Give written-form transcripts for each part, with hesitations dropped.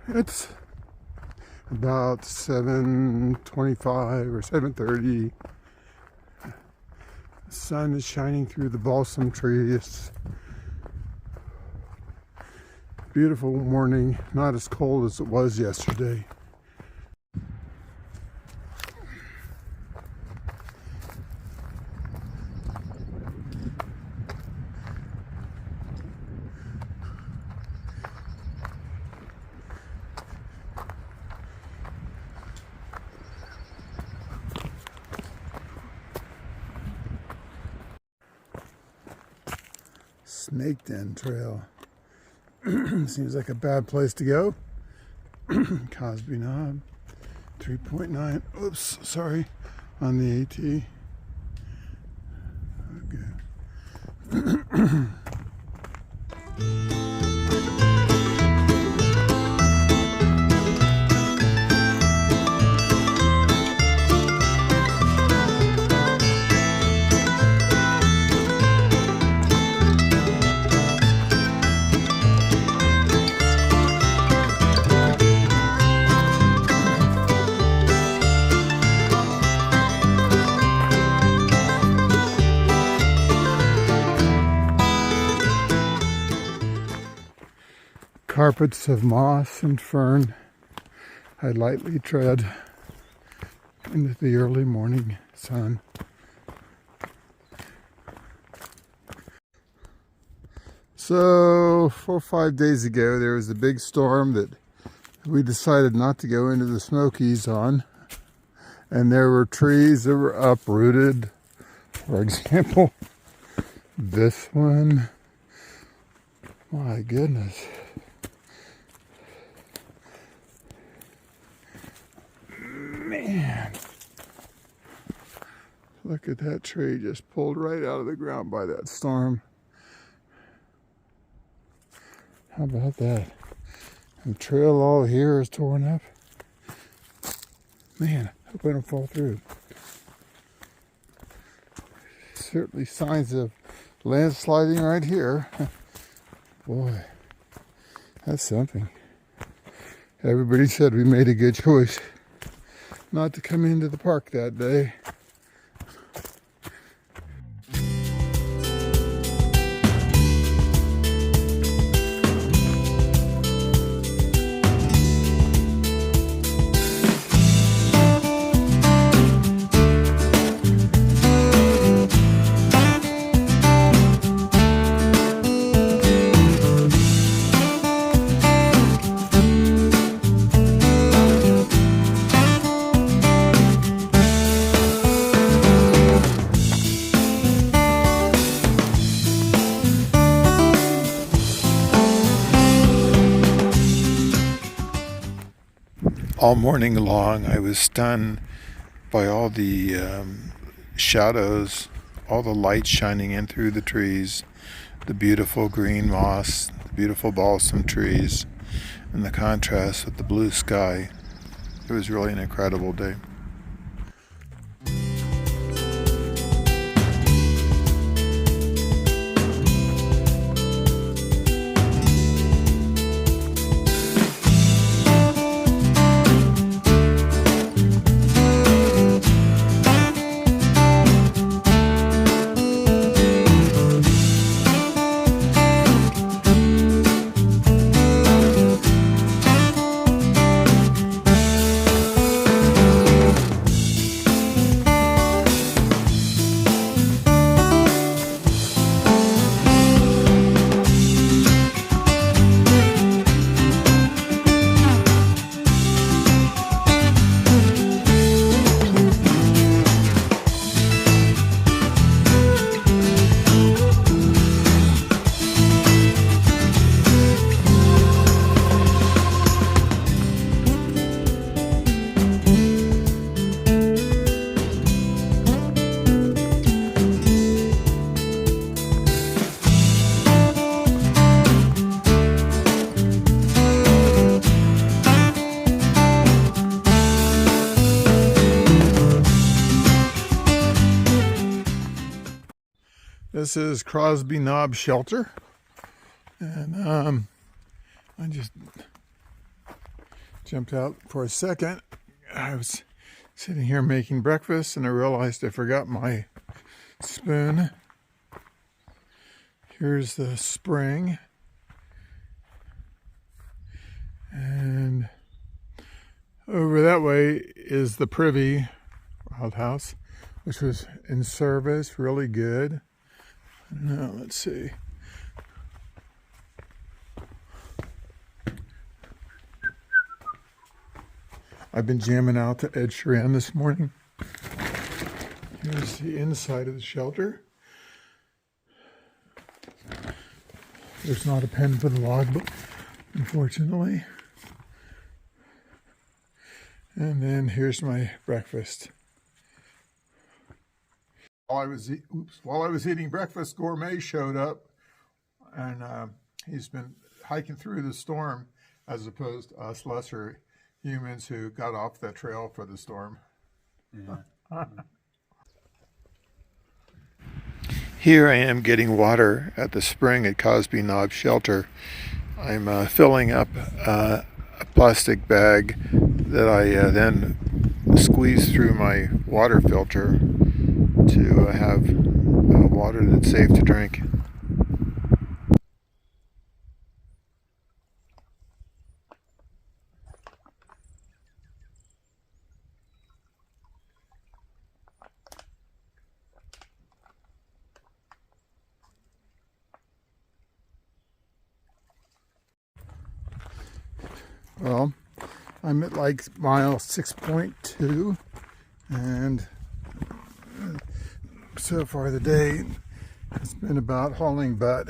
It's about 7:25 or 7:30. The sun is shining through the balsam trees. Beautiful morning, not as cold as it was yesterday. Snake Den Trail. Seems like a bad place to go. Cosby Knob, 3.9. Oops, sorry, on the AT. Okay. Carpets of moss and fern. I lightly tread into the early morning sun. So 4 or 5 days ago, there was a big storm that we decided not to go into the Smokies on. And there were trees that were uprooted. For example, this one. My goodness. Man, look at that tree just pulled right out of the ground by that storm. How about that? The trail all here is torn up. Man, I hope I don't fall through. Certainly signs of landsliding right here. Boy, that's something. Everybody said we made a good choice not to come into the park that day. All morning long, I was stunned by all the shadows, all the light shining in through the trees, the beautiful green moss, the beautiful balsam trees, and the contrast with the blue sky. It was really an incredible day. This is Crosby Knob Shelter, and I just Jumped out for a second. I was sitting here making breakfast and I realized I forgot my spoon. Here's the spring. And over that way is the Privy Wild House, which was in service, really good. Now, let's see. I've been jamming out to Ed Sheeran this morning. Here's the inside of the shelter. There's not a pen for the logbook, unfortunately. And then here's my breakfast. While I was eating breakfast, Gourmet showed up, and he's been hiking through the storm as opposed to us lesser humans who got off the trail for the storm. Yeah. Here I am getting water at the spring at Cosby Knob Shelter. I'm filling up a plastic bag that I then squeeze through my water filter to have water that's safe to drink. Well, I'm at like mile 6.2, and so far the day has been about hauling butt.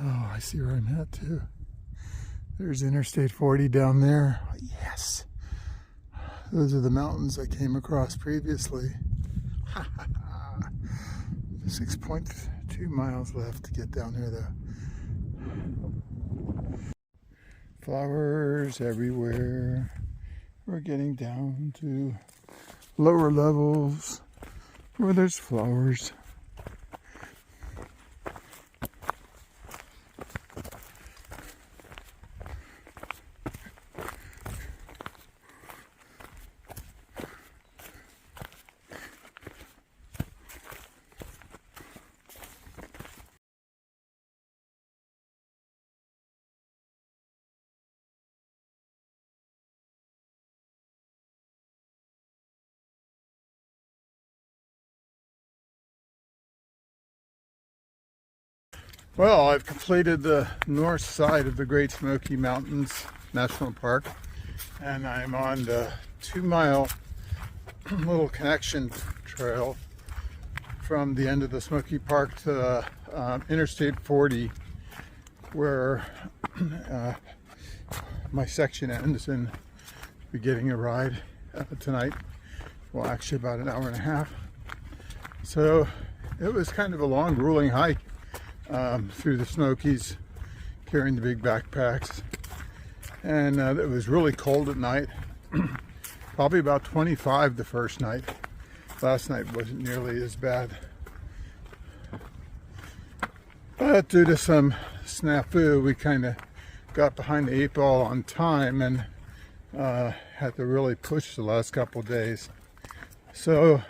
Oh, I see where I'm at too. There's Interstate 40 down there. Yes. Those are the mountains I came across previously. 6.2 miles left to get down there though. Flowers everywhere. We're getting down to lower levels where there's flowers. Well, I've completed the north side of the Great Smoky Mountains National Park, and I'm on the 2-mile little connection trail from the end of the Smoky Park to Interstate 40, where my section ends, and we're getting a ride tonight. Well, actually about an hour and a half. So it was kind of a long, grueling hike through the Smokies, carrying the big backpacks, and it was really cold at night. Probably about 25 the first night. Last night wasn't nearly as bad, but due to some snafu, we kind of got behind the 8 ball on time and had to really push the last couple of days. So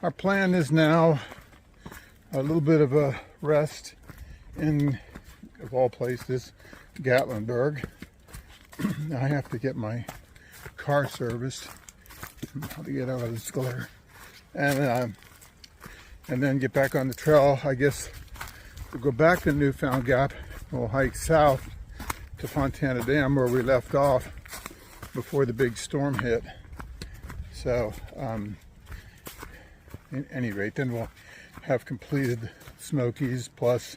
our plan is now a little bit of a rest in, of all places, Gatlinburg. I have to get my car serviced. How to get out of this glare, and then get back on the trail. I guess we'll go back to Newfound Gap. We'll hike south to Fontana Dam, where we left off before the big storm hit. So, at any rate, then we'll have completed Smokies, plus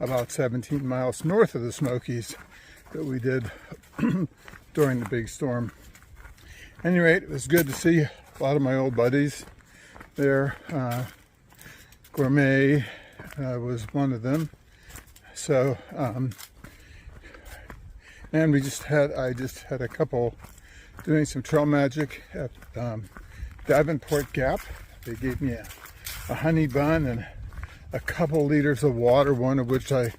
about 17 miles north of the Smokies that we did during the big storm. At any rate, it was good to see a lot of my old buddies there. Gourmet was one of them. So, and I just had a couple doing some trail magic at Davenport Gap. They gave me a honey bun and a couple liters of water, one of which I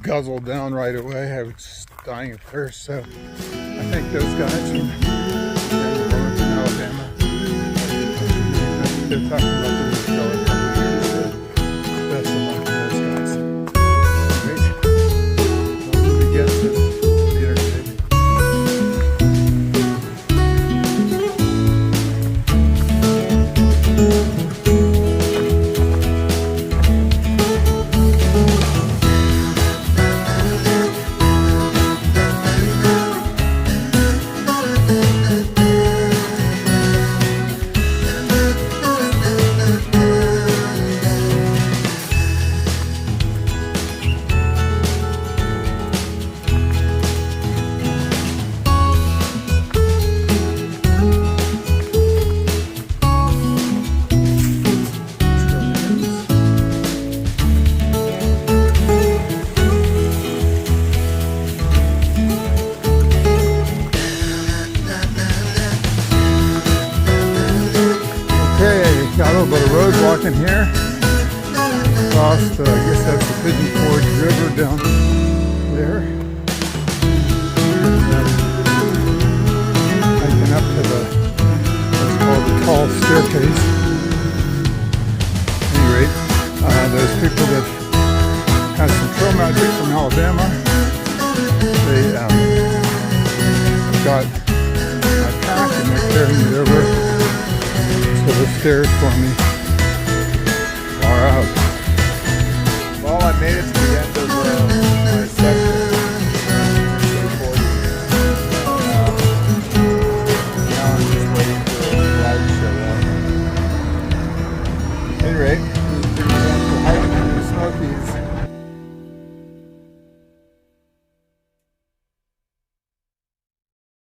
guzzled down right away. I was dying of thirst. So I think those guys from Burlington, Alabama, they're talking about the hotel in a couple years. So best of luck to those guys. Great. Don't forget to later, baby. Got a little bit of road walking here across the, I guess that's the Pigeon Forge River down there. Hiking up to the, what's called the tall staircase. At any rate, those people that have some trail magic from Alabama, they got my pack and they're carrying it over to the stairs for me. Far out. Well, I made it to the end of